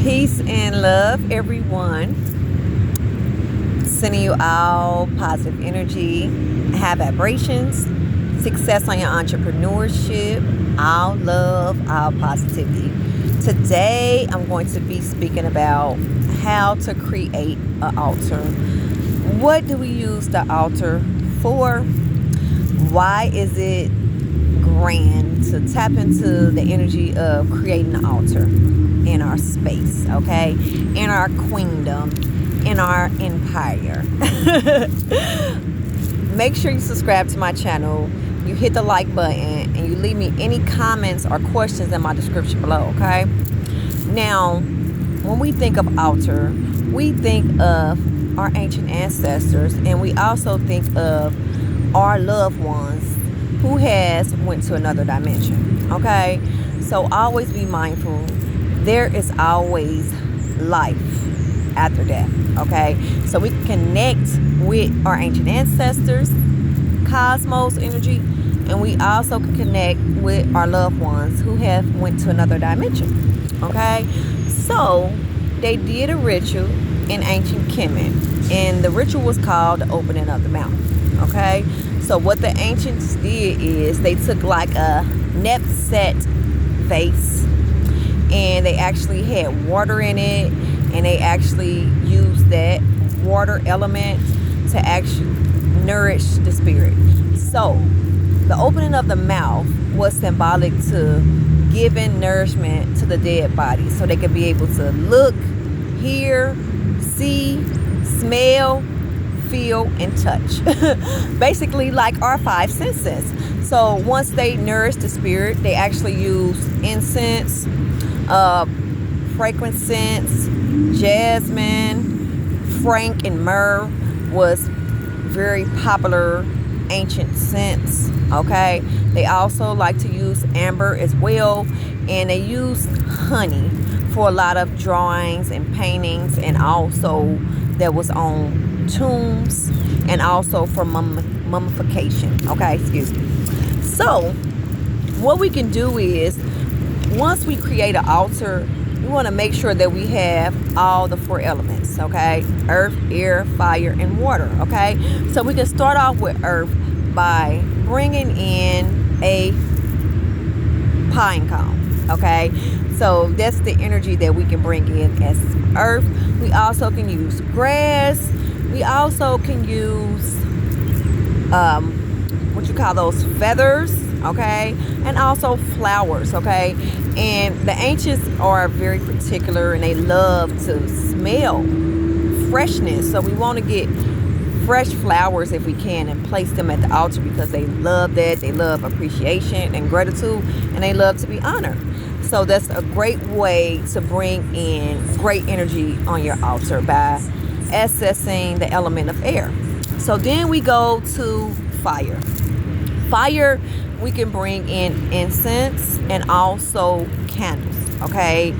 Peace and love, everyone. Sending you all positive energy, high vibrations, success on your entrepreneurship, all love, all positivity. Today, I'm going to be speaking about how to create an altar. What do we use the altar for? Why is it grand to tap into the energy of creating an altar in our space, okay? In our queendom, in our empire. Make sure you subscribe to my channel, you hit the like button, and you leave me any comments or questions in my description below, okay? Now, when we think of altar, we think of our ancient ancestors, and we also think of our loved ones who has went to another dimension, okay? So always be mindful. There is always life after death, okay? So we can connect with our ancient ancestors, cosmos energy, and we also can connect with our loved ones who have went to another dimension, okay? So they did a ritual in ancient Kemet, and the ritual was called the opening of the mouth, okay? So what the ancients did is they took like a Nepset vase, and they actually had water in it, and they actually used that water element to actually nourish the spirit. So the opening of the mouth was symbolic to giving nourishment to the dead body, so they could be able to look, hear, see, smell, feel, and touch. Basically like our five senses. So once they nourish the spirit, they actually use incense, frankincense, jasmine, frank, and myrrh was very popular ancient scents, okay? They also like to use amber as well, and they use honey for a lot of drawings and paintings, and also that was on tombs, and also for mummification, okay? Excuse me. So what we can do is, once we create an altar, we want to make sure that we have all the four elements, okay? Earth, air, fire, and water, okay? So we can start off with earth by bringing in a pine cone, okay? So that's the energy that we can bring in as earth. We also can use grass. We also can use what you call those feathers, okay? And also flowers, okay? And the ancients are very particular, and they love to smell freshness. So we want to get fresh flowers if we can and place them at the altar, because they love that. They love appreciation and gratitude, and they love to be honored. So that's a great way to bring in great energy on your altar by accessing the element of air. So then we go to fire. Fire, we can bring in incense and also candles, okay?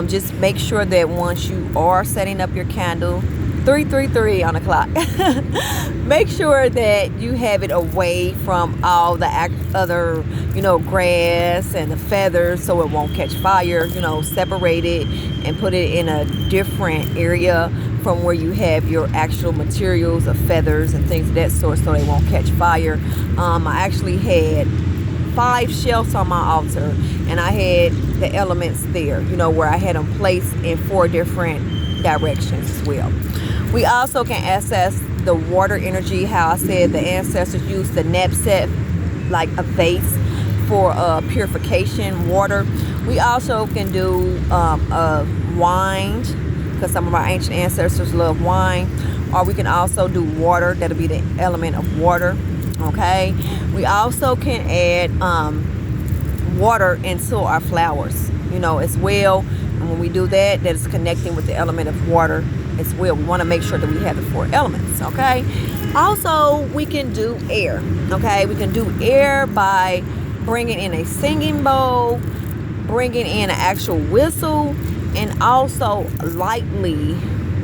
Just make sure that once you are setting up your candle, 333 on the clock, make sure that you have it away from all the other, grass and the feathers, so it won't catch fire. Separate it and put it in a different area from where you have your actual materials of feathers and things of that sort, so they won't catch fire. I actually had 5 shelves on my altar, and I had the elements there, where I had them placed in 4 different directions as well. We also can access the water energy. How I said the ancestors used the Nepset, like a vase, for purification water. We also can do wine, because some of our ancient ancestors love wine. Or we can also do water. That'll be the element of water, okay? We also can add water into our flowers, as well. And when we do that, that is connecting with the element of water as well. We want to make sure that we have the 4 elements, okay? Also, we can do air, okay? We can do air by bringing in a singing bowl, bringing in an actual whistle, and also lightly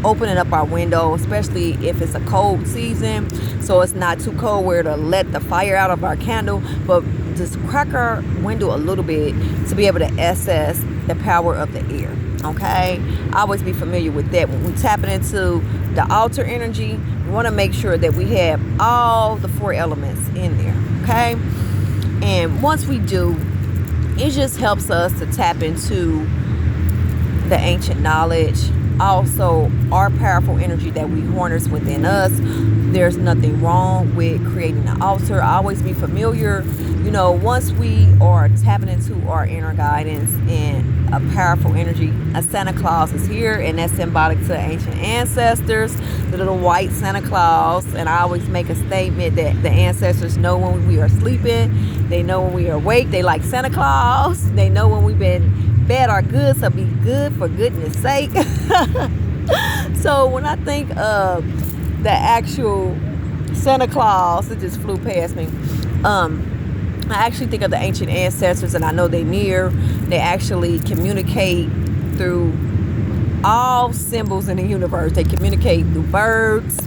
opening up our window, especially if it's a cold season, so it's not too cold where to let the fire out of our candle, but just crack our window a little bit to be able to access the power of the air. Okay, always be familiar with that. When we're tapping into the altar energy, we want to make sure that we have all the 4 elements in there. Okay, and once we do, it just helps us to tap into the ancient knowledge, also our powerful energy that we harness within us. There's nothing wrong with creating an altar. Always be familiar, once we are tapping into our inner guidance and a powerful energy. A Santa Claus is here, and that's symbolic to ancient ancestors, the little white Santa Claus. And I always make a statement that the ancestors know when we are sleeping, they know when we are awake. They like Santa Claus. They know when we've been bad or good, so be good for goodness sake. So when I think of the actual Santa Claus, it just flew past me. I actually think of the ancient ancestors, and I know they're near. They actually communicate through all symbols in the universe. They communicate through birds,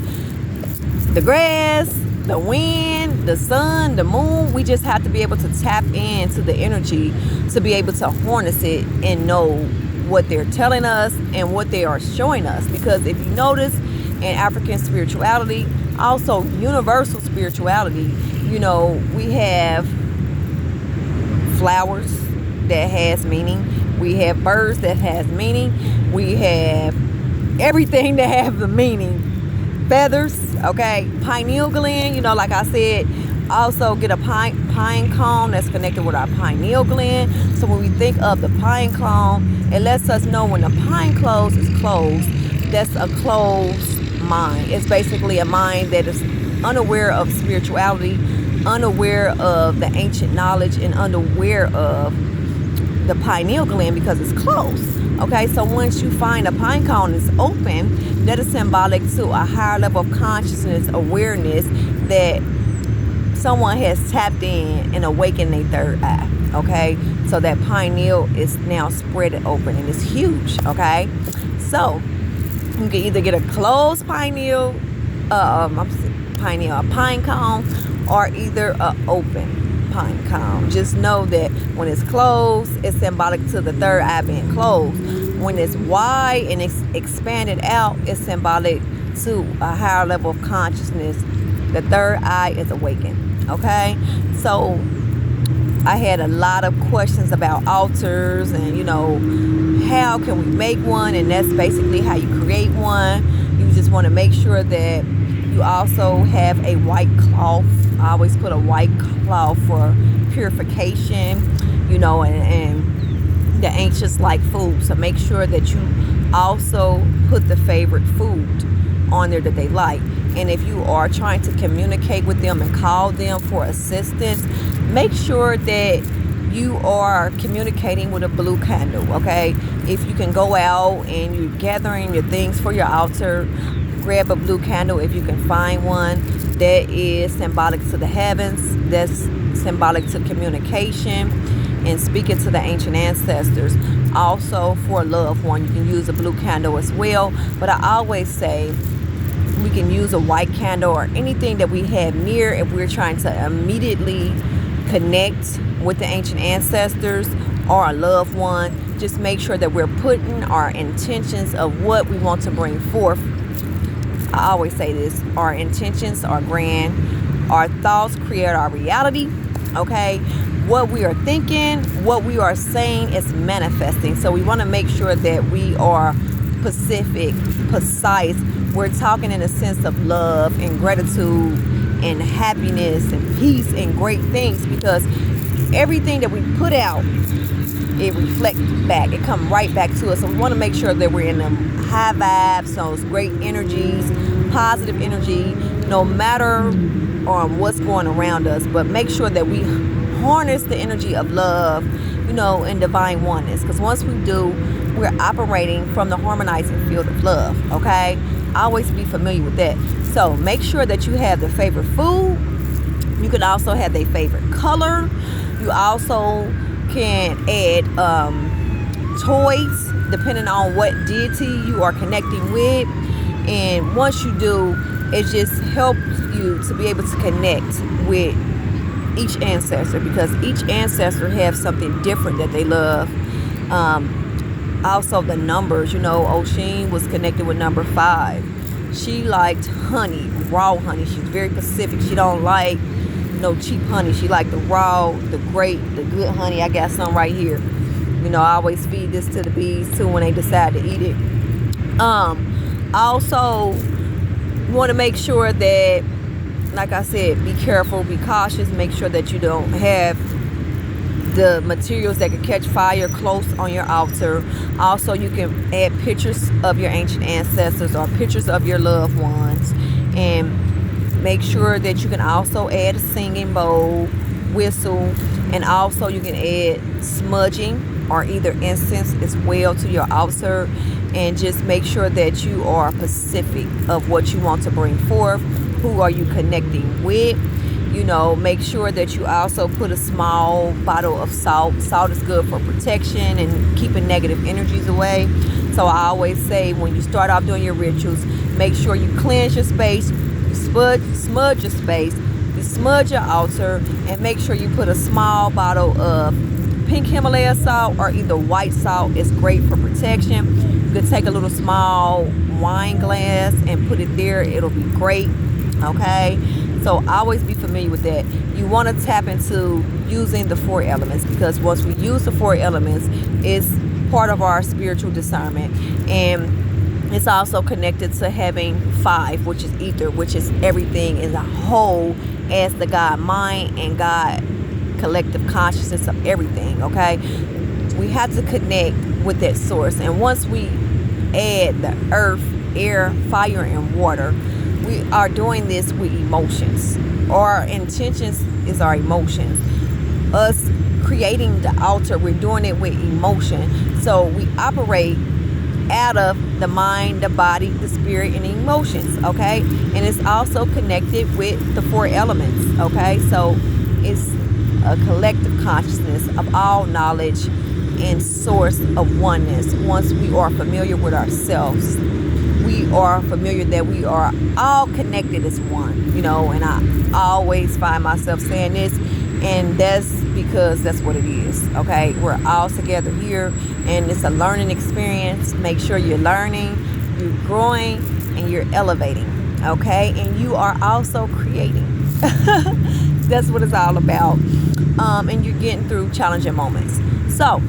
the grass, the wind, the sun, the moon. We just have to be able to tap into the energy to be able to harness it and know what they're telling us and what they are showing us. Because if you notice, in African spirituality, also universal spirituality, we have flowers that has meaning. We have birds that has meaning. We have everything that have the meaning. Feathers, okay, pineal gland, like I said, also get a pine cone that's connected with our pineal gland. So when we think of the pine cone, it lets us know when the pine closed is closed, that's a closed mind. It's basically a mind that is unaware of spirituality, unaware of the ancient knowledge, and unaware of the pineal gland because it's closed. Okay, so once you find a pine cone is open, that is symbolic to a higher level of consciousness, awareness that someone has tapped in and awakened their third eye. Okay, so that pineal is now spread open and it's huge. Okay, so you can either get a closed pineal, a pine cone, or either an open pine cone. Just know that when it's closed, it's symbolic to the third eye being closed. When it's wide and it's expanded out, it's symbolic to a higher level of consciousness. The third eye is awakened. Okay, so I had a lot of questions about altars and how can we make one, and that's basically how you create one. You just want to make sure that you also have a white cloth. I always put a white cloth for purification, and the ancients like food. So make sure that you also put the favorite food on there that they like. And if you are trying to communicate with them and call them for assistance, make sure that you are communicating with a blue candle, okay? If you can go out and you're gathering your things for your altar, grab a blue candle if you can find one. That is symbolic to the heavens. That's symbolic to communication and speaking to the ancient ancestors. Also, for a loved one, you can use a blue candle as well. But I always say we can use a white candle or anything that we have near if we're trying to immediately connect with the ancient ancestors or a loved one. Just make sure that we're putting our intentions of what we want to bring forth. I always say this, our intentions are grand. Our thoughts create our reality, okay? What we are thinking, what we are saying is manifesting. So we want to make sure that we are specific, precise. We're talking in a sense of love and gratitude and happiness and peace and great things, because everything that we put out, it reflects back. It comes right back to us. So we want to make sure that we're in them high vibes, those great energies, positive energy, no matter what's going around us. But make sure that we harness the energy of love, and divine oneness. Because once we do, we're operating from the harmonizing field of love, okay? Always be familiar with that. So make sure that you have the favorite food. You can also have their favorite color. You also can add toys depending on what deity you are connecting with. And once you do, it just helps you to be able to connect with each ancestor, because each ancestor has something different that they love. Also the numbers, you know, Oshin was connected with number 5. She liked honey, raw honey. She's very Pacific. She don't like no cheap honey. She like the raw, the great, the good honey. I got some right here. You know, I always feed this to the bees too when they decide to eat it. Also want to make sure that, like I said, be careful, be cautious, make sure that you don't have the materials that could catch fire close on your altar. Also, you can add pictures of your ancient ancestors or pictures of your loved ones, and make sure that you can also add a singing bowl, whistle, and also you can add smudging or either incense as well to your altar. And just make sure that you are specific of what you want to bring forth. Who are you connecting with? You know, make sure that you also put a small bottle of salt. Salt is good for protection and keeping negative energies away. So I always say, when you start off doing your rituals, make sure you cleanse your space, you smudge your space, you smudge your altar, and make sure you put a small bottle of pink Himalaya salt or either white salt. Is great for protection. You could take a little small wine glass and put it there. It'll be great. Okay, so always be familiar with that. You want to tap into using the 4 elements, because once we use the 4 elements, it's part of our spiritual discernment, and it's also connected to having 5, which is ether, which is everything in the whole as the God mind and God collective consciousness of everything. Okay, we have to connect with that source, and once we add the earth, air, fire, and water, we are doing this with emotions. Our intentions is our emotions. Us creating the altar, we're doing it with emotion. So we operate out of the mind, the body, the spirit, and the emotions. Okay, and it's also connected with the 4 elements. Okay, so it's a collective consciousness of all knowledge and source of oneness. Once we are familiar with ourselves, we are familiar that we are all connected as one, you know, and I always find myself saying this, and that's because that's what it is. Okay, we're all together here, and it's a learning experience. Make sure you're learning, you're growing, and you're elevating. Okay, and you are also creating. That's what it's all about. And you're getting through challenging moments. So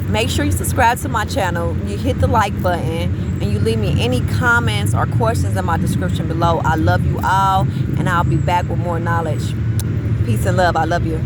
make sure you subscribe to my channel, you hit the like button, and you leave me any comments or questions in my description below. I love you all, and I'll be back with more knowledge. Peace and love. I love you.